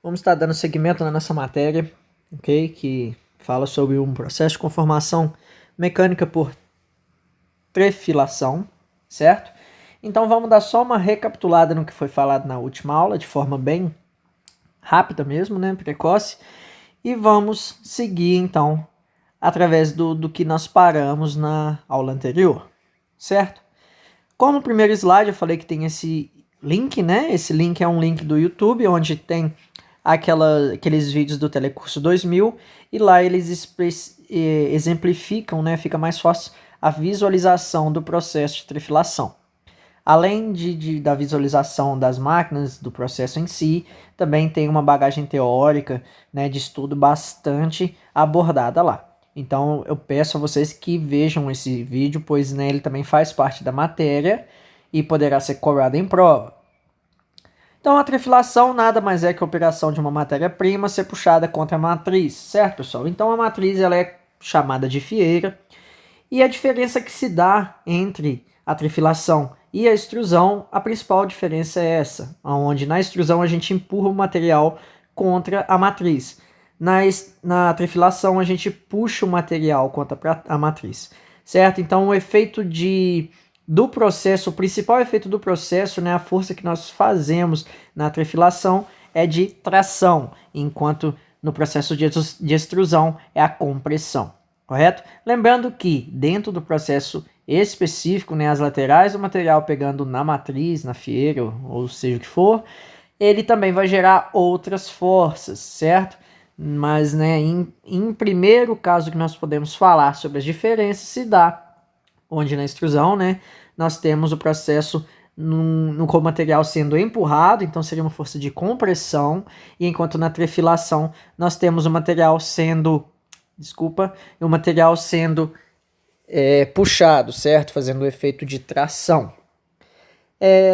Vamos estar dando seguimento na nossa matéria, ok? Que fala sobre um processo de conformação mecânica por trefilação, certo? Então vamos dar só uma recapitulada no que foi falado na última aula, de forma bem rápida mesmo, né? Precoce. E vamos seguir então através do que nós paramos na aula anterior, certo? Como no primeiro slide eu falei que tem esse link, né? Esse link é um link do YouTube, onde tem aqueles vídeos do Telecurso 2000, e lá eles exemplificam, né? Fica mais fácil a visualização do processo de trefilação. Além da visualização das máquinas, do processo em si, também tem uma bagagem teórica, né, de estudo bastante abordada lá. Então eu peço a vocês que vejam esse vídeo, pois né, ele também faz parte da matéria e poderá ser cobrado em prova. Então a trefilação nada mais é que a operação de uma matéria-prima ser puxada contra a matriz, certo, pessoal? Então a matriz ela é chamada de fieira, e a diferença que se dá entre a trefilação e a extrusão, a principal diferença é essa, onde na extrusão a gente empurra o material contra a matriz. Na trefilação a gente puxa o material contra a matriz, certo? Então o efeito do processo, o principal efeito do processo, né, a força que nós fazemos na trefilação é de tração, enquanto no processo de extrusão é a compressão. Correto? Lembrando que dentro do processo específico, né, as laterais do material pegando na matriz, na fieira, ou seja o que for, ele também vai gerar outras forças, certo? Mas, né, em primeiro caso que nós podemos falar sobre as diferenças, se dá onde na extrusão, né, nós temos o processo com o material sendo empurrado, então seria uma força de compressão, e enquanto na trefilação nós temos o material sendo puxado, certo? Fazendo o efeito de tração.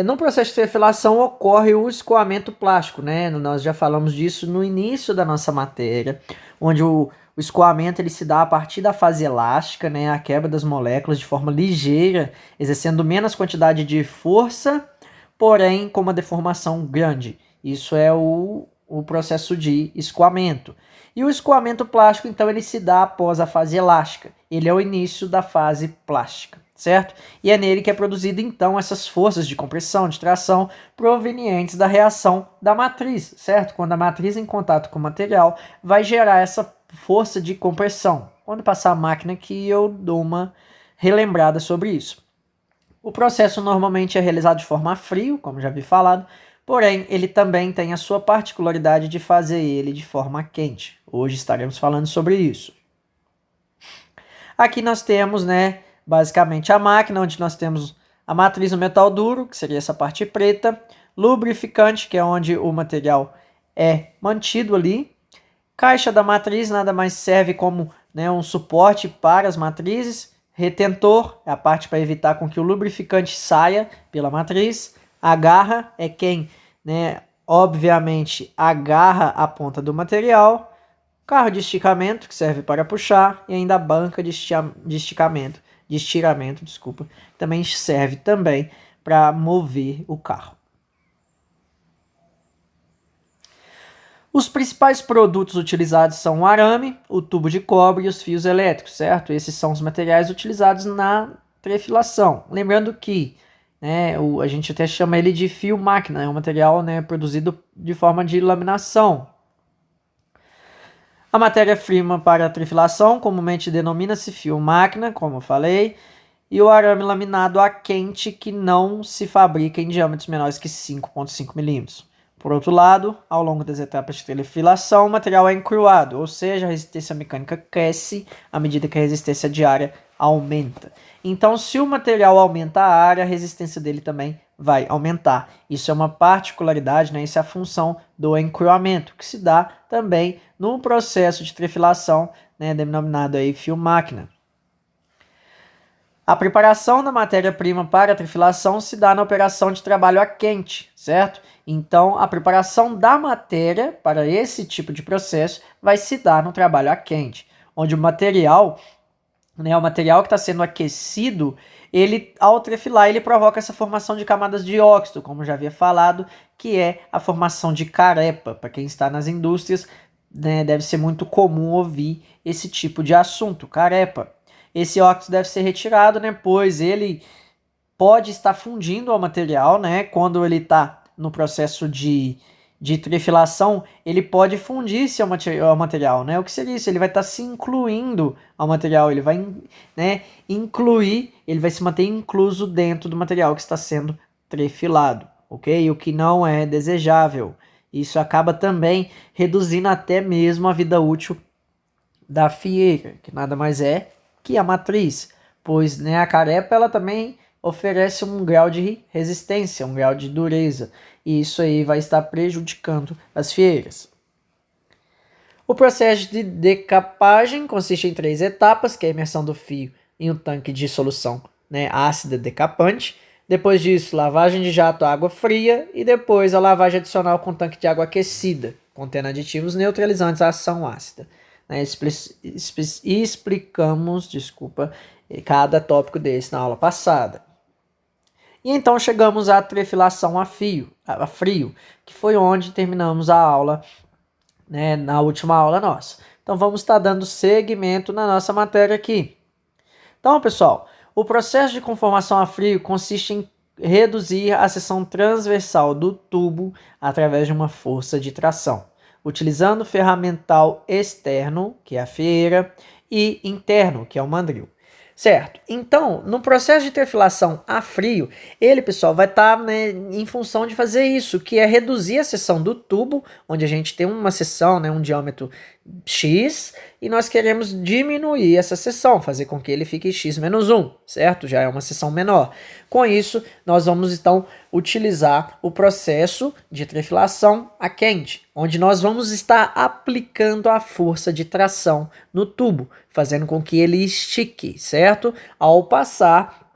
No processo de trefilação ocorre o escoamento plástico, né? Nós já falamos disso no início da nossa matéria, onde o escoamento ele se dá a partir da fase elástica, né? A quebra das moléculas de forma ligeira, exercendo menos quantidade de força, porém com uma deformação grande. Isso é o processo de escoamento. E o escoamento plástico, então, ele se dá após a fase elástica. Ele é o início da fase plástica, certo? E é nele que é produzido, então, essas forças de compressão, de tração, provenientes da reação da matriz, certo? Quando a matriz em contato com o material vai gerar essa força de compressão. Quando passar a máquina que eu dou uma relembrada sobre isso. O processo normalmente é realizado de forma a frio, como já vi falado, porém ele também tem a sua particularidade de fazer ele de forma quente. Hoje estaremos falando sobre isso. Aqui nós temos, né, basicamente a máquina, onde nós temos a matriz no metal duro, que seria essa parte preta, lubrificante, que é onde o material é mantido ali, caixa da matriz nada mais serve como, né, um suporte para as matrizes, retentor é a parte para evitar com que o lubrificante saia pela matriz, a garra é quem, né, obviamente agarra a ponta do material, carro de esticamento, que serve para puxar, e ainda a banca de estiramento, desculpa, também serve também para mover o carro. Os principais produtos utilizados são o arame, o tubo de cobre e os fios elétricos, certo? Esses são os materiais utilizados na trefilação. Lembrando que, né, a gente até chama ele de fio máquina, é um material, né, produzido de forma de laminação. A matéria-prima para a trefilação comumente denomina-se fio máquina, como eu falei, e o arame laminado a quente que não se fabrica em diâmetros menores que 5,5 milímetros. Por outro lado, ao longo das etapas de trefilação, o material é encruado, ou seja, a resistência mecânica cresce à medida que a resistência diária aumenta. Então, se o material aumenta a área, a resistência dele também vai aumentar. Isso é uma particularidade, né? Isso é a função do encruamento, que se dá também no processo de trefilação, né, denominado aí fio máquina. A preparação da matéria-prima para a trefilação se dá na operação de trabalho a quente, certo? Então, a preparação da matéria para esse tipo de processo vai se dar no trabalho a quente, onde o material, né, o material que está sendo aquecido, ele, ao trefilar, ele provoca essa formação de camadas de óxido, como já havia falado, que é a formação de carepa. Para quem está nas indústrias, né, deve ser muito comum ouvir esse tipo de assunto, carepa. Esse óxido deve ser retirado, né, pois ele pode estar fundindo ao material, né, quando ele está no processo de trefilação, ele pode fundir-se ao material, né? O que seria isso? Ele vai estar se incluindo ao material, ele vai, né, incluir, ele vai se manter incluso dentro do material que está sendo trefilado, ok? O que não é desejável. Isso acaba também reduzindo até mesmo a vida útil da fieira, que nada mais é que a matriz, pois, né, a carepa ela também oferece um grau de resistência, um grau de dureza, e isso aí vai estar prejudicando as fieiras. O processo de decapagem consiste em 3 etapas, que é a imersão do fio em um tanque de solução, né, ácida decapante. Depois disso, lavagem de jato à água fria e depois a lavagem adicional com tanque de água aquecida, contendo aditivos neutralizantes à ação ácida. Né, explicamos, cada tópico desse na aula passada. E então chegamos à trefilação a frio, que foi onde terminamos a aula, né, na última aula nossa. Então vamos estar dando seguimento na nossa matéria aqui. Então, pessoal, o processo de conformação a frio consiste em reduzir a seção transversal do tubo através de uma força de tração, utilizando ferramental externo, que é a fieira, e interno, que é o mandril. Certo? Então, no processo de trefilação a frio, ele, pessoal, vai estar, né, em função de fazer isso, que é reduzir a seção do tubo, onde a gente tem uma seção, né, um diâmetro X, e nós queremos diminuir essa seção, fazer com que ele fique x menos 1, certo? Já é uma seção menor. Com isso, nós vamos então utilizar o processo de trefilação a quente, onde nós vamos estar aplicando a força de tração no tubo, fazendo com que ele estique, certo? Ao passar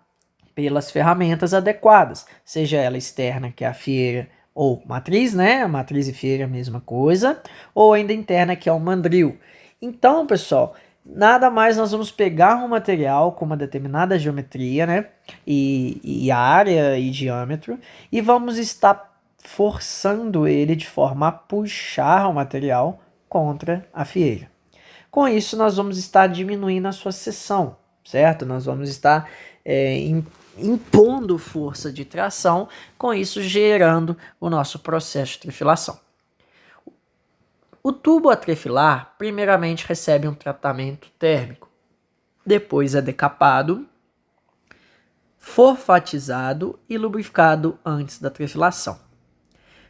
pelas ferramentas adequadas, seja ela externa, que é a fieira, ou matriz, né? A matriz e fieira, a mesma coisa, ou ainda interna, que é o mandril. Então, pessoal, nada mais nós vamos pegar um material com uma determinada geometria, né? E área e diâmetro, e vamos estar forçando ele de forma a puxar o material contra a fieira. Com isso, nós vamos estar diminuindo a sua seção, certo? Nós vamos estar impondo força de tração, com isso gerando o nosso processo de trefilação. O tubo a trefilar, primeiramente recebe um tratamento térmico, depois é decapado, forfatizado e lubrificado antes da trefilação.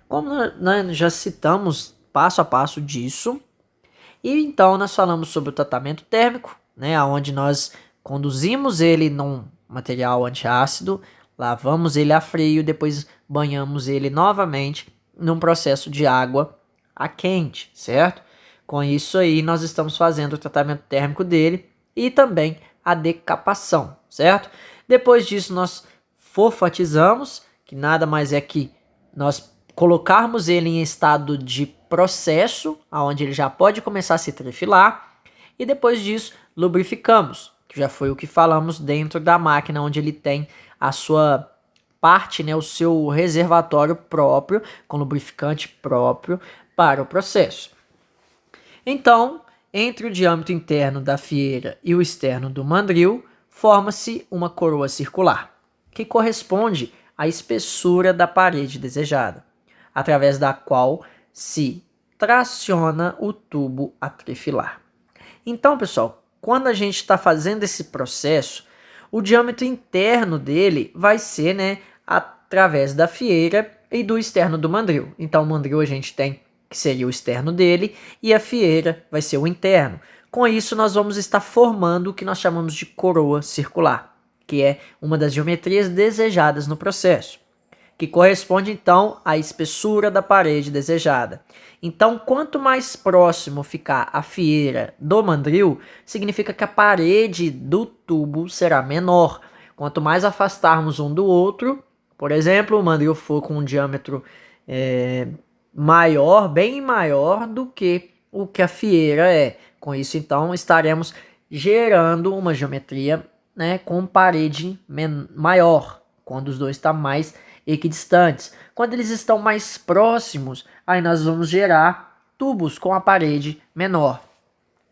Como nós já citamos passo a passo disso, e então nós falamos sobre o tratamento térmico, né, onde nós conduzimos ele num material antiácido, lavamos ele a frio, depois banhamos ele novamente num processo de água a quente, certo? Com isso aí nós estamos fazendo o tratamento térmico dele e também a decapação, certo? Depois disso nós forfatizamos, que nada mais é que nós colocarmos ele em estado de processo, onde ele já pode começar a se trefilar, e depois disso lubrificamos, que já foi o que falamos dentro da máquina, onde ele tem a sua parte, né, o seu reservatório próprio, com lubrificante próprio para o processo. Então, entre o diâmetro interno da fieira e o externo do mandril, forma-se uma coroa circular, que corresponde à espessura da parede desejada, através da qual se traciona o tubo a trefilar. Então, pessoal, quando a gente está fazendo esse processo, o diâmetro interno dele vai ser, né, através da fieira e do externo do mandril. Então, o mandril a gente tem que seria o externo dele e a fieira vai ser o interno. Com isso, nós vamos estar formando o que nós chamamos de coroa circular, que é uma das geometrias desejadas no processo, que corresponde então à espessura da parede desejada. Então, quanto mais próximo ficar a fieira do mandril, significa que a parede do tubo será menor. Quanto mais afastarmos um do outro, por exemplo, o mandril for com um diâmetro maior, bem maior do que o que a fieira é. Com isso, então, estaremos gerando uma geometria né, com parede maior, quando os dois estão mais equidistantes. Quando eles estão mais próximos, aí nós vamos gerar tubos com a parede menor,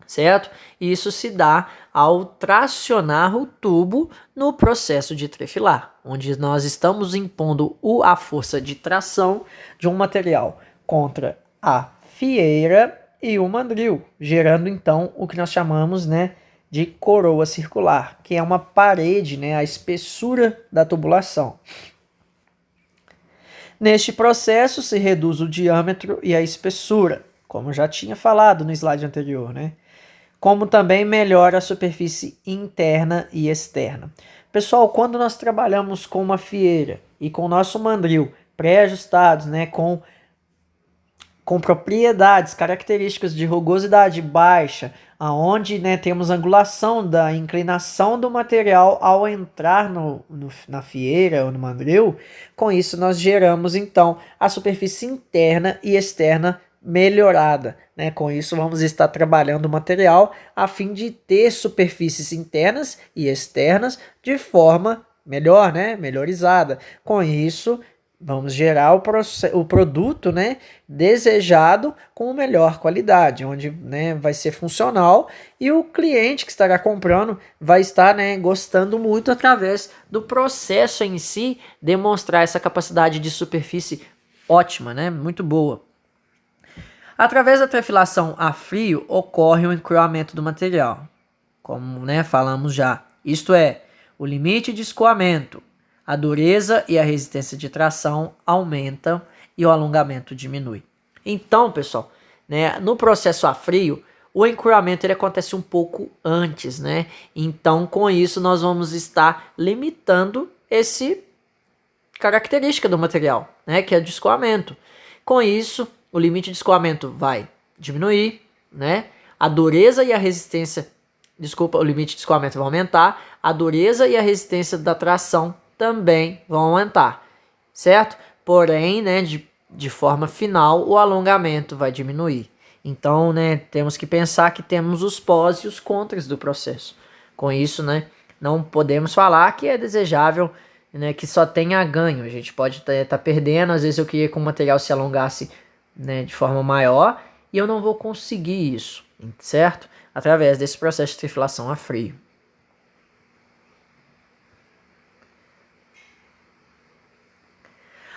certo? Isso se dá ao tracionar o tubo no processo de trefilar, onde nós estamos impondo a força de tração de um material contra a fieira e o mandril, gerando então o que nós chamamos, né, de coroa circular, que é uma parede, né, a espessura da tubulação. Neste processo se reduz o diâmetro e a espessura, como já tinha falado no slide anterior, né? Como também melhora a superfície interna e externa. Pessoal, quando nós trabalhamos com uma fieira e com o nosso mandril pré-ajustados, né, com propriedades, características de rugosidade baixa, aonde, né, temos angulação da inclinação do material ao entrar na fieira ou no mandril, com isso nós geramos então a superfície interna e externa melhorada, né? Com isso vamos estar trabalhando o material a fim de ter superfícies internas e externas de forma melhor, né? Melhorizada. Com isso vamos gerar o produto, né, desejado com melhor qualidade, onde, né, vai ser funcional e o cliente que estará comprando vai estar, né, gostando muito através do processo em si, demonstrar essa capacidade de superfície ótima, né, muito boa. Através da trefilação a frio ocorre o encruamento do material, como, né, falamos já, isto é, o limite de escoamento. A dureza e a resistência de tração aumentam e o alongamento diminui. Então, pessoal, né, no processo a frio, o encruamento ele acontece um pouco antes, né? Então, com isso, nós vamos estar limitando essa característica do material, né, que é o de escoamento. Com isso, o limite de escoamento vai diminuir, né? A dureza e a resistência, o limite de escoamento vai aumentar, a dureza e a resistência da tração também vão aumentar, certo? Porém, né, de forma final, o alongamento vai diminuir. Então, né, temos que pensar que temos os pós e os contras do processo. Com isso, né, não podemos falar que é desejável, né, que só tenha ganho. A gente pode estar perdendo. Às vezes eu queria que o material se alongasse, né, de forma maior e eu não vou conseguir isso, certo? Através desse processo de trefilação a frio.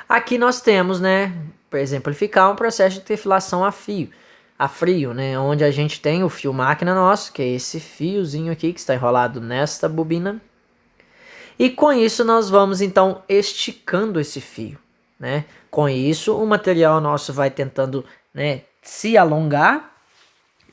Aqui nós temos, né, para exemplificar, um processo de trefilação a frio, né, onde a gente tem o fio máquina nosso, que é esse fiozinho aqui que está enrolado nesta bobina. E com isso nós vamos então esticando esse fio, né? Com isso o material nosso vai tentando, né, se alongar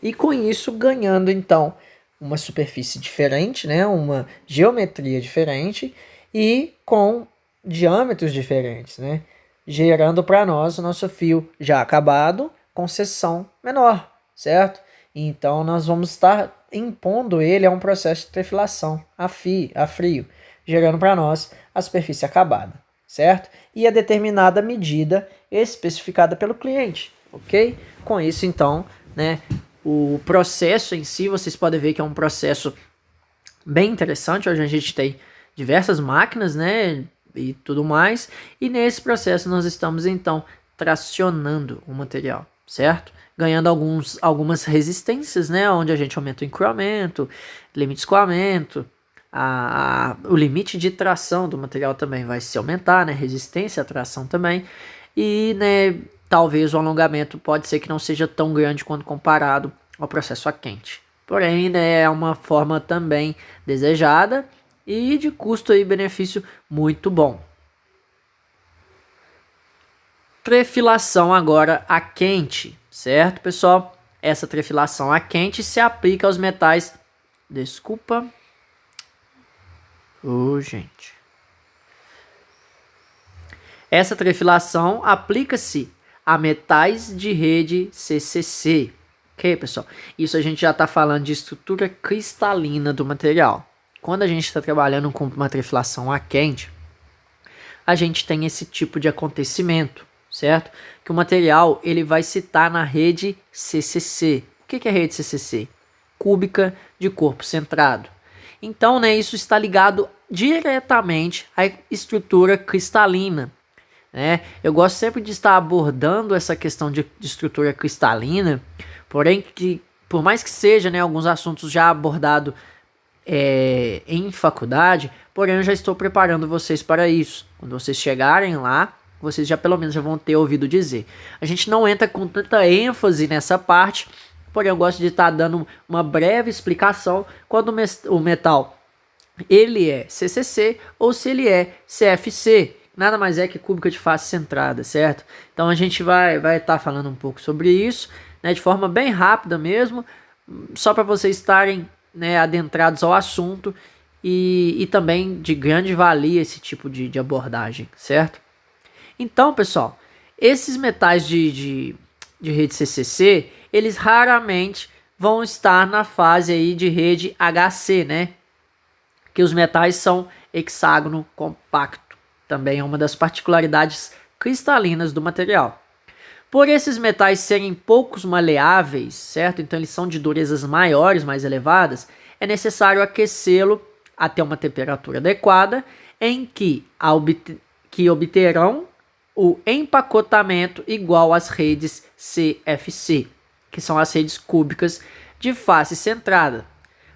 e com isso ganhando então uma superfície diferente, né, uma geometria diferente e com diâmetros diferentes, né, gerando para nós o nosso fio já acabado com seção menor, certo? Então nós vamos estar impondo ele a um processo de trefilação a frio, gerando para nós a superfície acabada, certo? E a determinada medida especificada pelo cliente, ok? Com isso então, né, o processo em si, vocês podem ver que é um processo bem interessante. Hoje a gente tem diversas máquinas, né, e tudo mais. E nesse processo nós estamos então tracionando o material, certo? Ganhando algumas resistências, né, onde a gente aumenta o encruamento, limite de escoamento, o limite de tração do material também vai se aumentar, né, resistência à tração também. E, né, talvez o alongamento pode ser que não seja tão grande quanto comparado ao processo a quente. Porém, né, é uma forma também desejada e de custo e benefício muito bom. Trefilação agora a quente, certo, pessoal? Essa trefilação a quente se aplica aos metais... Desculpa. Gente. Essa trefilação aplica-se a metais de rede CCC. Ok, pessoal? Isso a gente já está falando de estrutura cristalina do material. Quando a gente está trabalhando com uma trefilação a quente, a gente tem esse tipo de acontecimento, certo? Que o material ele vai se estar na rede CCC. O que é rede CCC? Cúbica de corpo centrado. Então, né, isso está ligado diretamente à estrutura cristalina, né? Eu gosto sempre de estar abordando essa questão de estrutura cristalina, porém que por mais que seja, né, alguns assuntos já abordados em faculdade, porém eu já estou preparando vocês para isso. Quando vocês chegarem lá, vocês já pelo menos já vão ter ouvido dizer. A gente não entra com tanta ênfase nessa parte, porém eu gosto de estar dando uma breve explicação quando o metal ele é CCC ou se ele é CFC. Nada mais é que cúbica de face centrada, certo? Então a gente vai estar falando um pouco sobre isso, né, de forma bem rápida mesmo, só para vocês estarem, né, adentrados ao assunto e também de grande valia esse tipo de abordagem, certo? Então, pessoal, esses metais de rede CCC, eles raramente vão estar na fase aí de rede HC, né? Que os metais são hexágono compacto. Também é uma das particularidades cristalinas do material. Por esses metais serem poucos maleáveis, certo? Então eles são de durezas maiores, mais elevadas, é necessário aquecê-lo até uma temperatura adequada, em que obterão o empacotamento igual às redes CFC, que são as redes cúbicas de face centrada,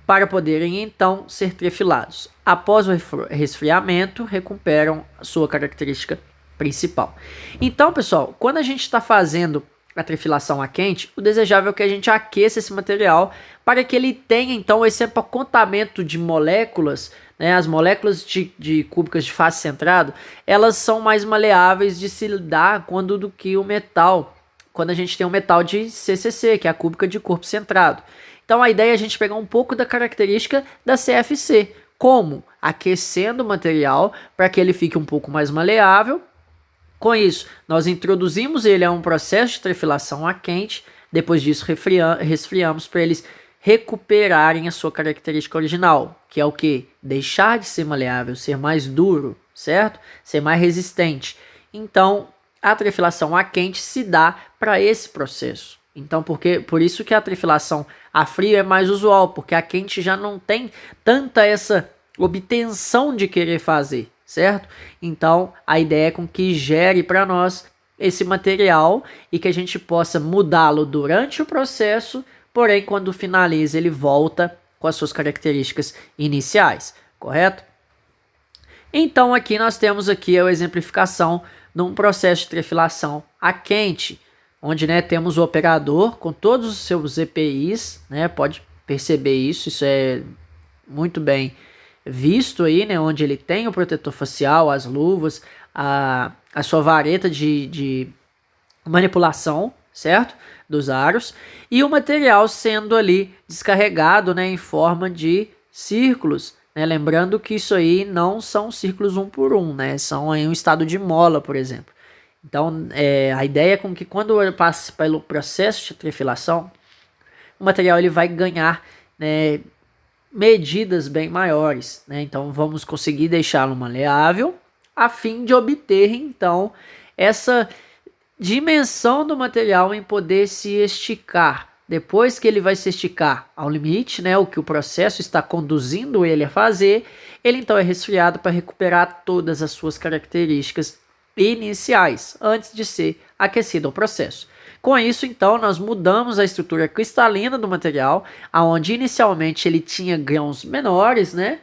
para poderem então ser trefilados. Após o resfriamento, recuperam sua característica principal. Então, pessoal, quando a gente está fazendo a trefilação a quente, o desejável é que a gente aqueça esse material para que ele tenha então esse empacotamento de moléculas, né? As moléculas de cúbicas de face centrado, elas são mais maleáveis de se lidar do que o metal, quando a gente tem um metal de CCC, que é a cúbica de corpo centrado. Então a ideia é a gente pegar um pouco da característica da CFC, como aquecendo o material para que ele fique um pouco mais maleável. Com isso, nós introduzimos ele a um processo de trefilação a quente, depois disso resfriamos para eles recuperarem a sua característica original, que é o que? Deixar de ser maleável, ser mais duro, certo? Ser mais resistente. Então, a trefilação a quente se dá para esse processo. Então, por isso que a trefilação a frio é mais usual, porque a quente já não tem tanta essa obtenção de querer fazer, certo? Então, a ideia é com que gere para nós esse material e que a gente possa mudá-lo durante o processo, porém, quando finaliza, ele volta com as suas características iniciais, correto? Então, aqui nós temos aqui a exemplificação de um processo de trefilação a quente, onde, né, temos o operador com todos os seus EPIs, né, pode perceber isso é muito bem visto aí, né, onde ele tem o protetor facial, as luvas, a sua vareta de manipulação, certo? Dos aros, e o material sendo ali descarregado, né, em forma de círculos, né, lembrando que isso aí não são círculos um por um, né, são em um estado de mola, por exemplo. Então, a ideia é com que quando ele passe pelo processo de trefilação, o material ele vai ganhar, né, medidas bem maiores, né? Então, vamos conseguir deixá-lo maleável a fim de obter, então, essa dimensão do material em poder se esticar. Depois que ele vai se esticar ao limite, né, o que o processo está conduzindo ele a fazer, ele então é resfriado para recuperar todas as suas características iniciais, antes de ser aquecido ao processo. Com isso, então, nós mudamos a estrutura cristalina do material, aonde inicialmente ele tinha grãos menores, né?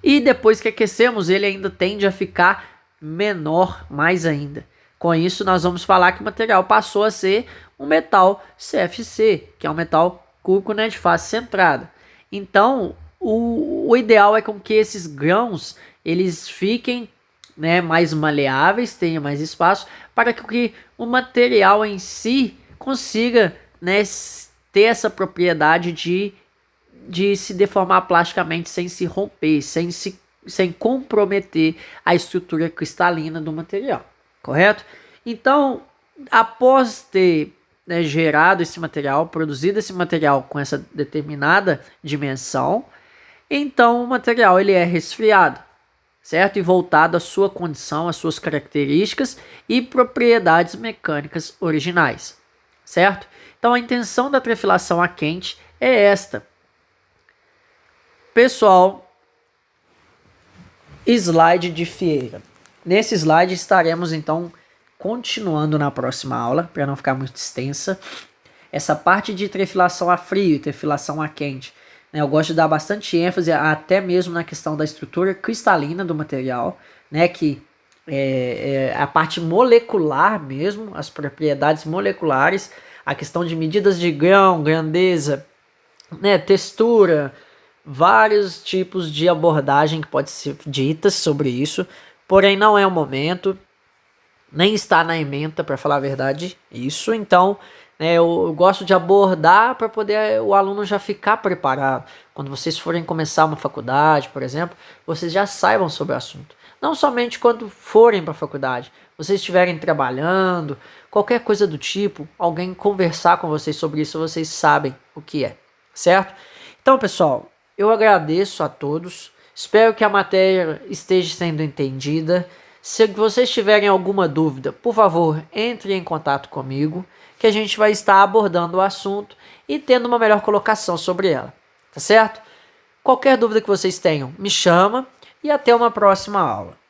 E depois que aquecemos, ele ainda tende a ficar menor mais ainda. Com isso, nós vamos falar que o material passou a ser um metal CFC, que é um metal cúbico, né, de face centrada. Então, o ideal é com que esses grãos eles fiquem, né, mais maleáveis, tenha mais espaço, para que o material em si consiga, né, ter essa propriedade de se deformar plasticamente sem se romper, sem comprometer a estrutura cristalina do material, correto? Então, após ter, né, gerado esse material, produzido esse material com essa determinada dimensão, então o material ele é resfriado, certo? E voltado à sua condição, às suas características e propriedades mecânicas originais, certo? Então a intenção da trefilação a quente é esta: Pessoal, slide de Vieira. Nesse slide estaremos então continuando na próxima aula, para não ficar muito extensa, essa parte de trefilação a frio e trefilação a quente. Eu gosto de dar bastante ênfase até mesmo na questão da estrutura cristalina do material, né, que é a parte molecular mesmo, as propriedades moleculares, a questão de medidas de grão, grandeza, né, textura, vários tipos de abordagem que pode ser ditas sobre isso, porém não é o momento, nem está na ementa, para falar a verdade, isso. Então, eu gosto de abordar para poder o aluno já ficar preparado. Quando vocês forem começar uma faculdade, por exemplo, vocês já saibam sobre o assunto. Não somente quando forem para a faculdade, vocês estiverem trabalhando, qualquer coisa do tipo, alguém conversar com vocês sobre isso, vocês sabem o que é, certo? Então, pessoal, eu agradeço a todos, espero que a matéria esteja sendo entendida. Se vocês tiverem alguma dúvida, por favor, entre em contato comigo, que a gente vai estar abordando o assunto e tendo uma melhor colocação sobre ela, tá certo? Qualquer dúvida que vocês tenham, me chama e até uma próxima aula.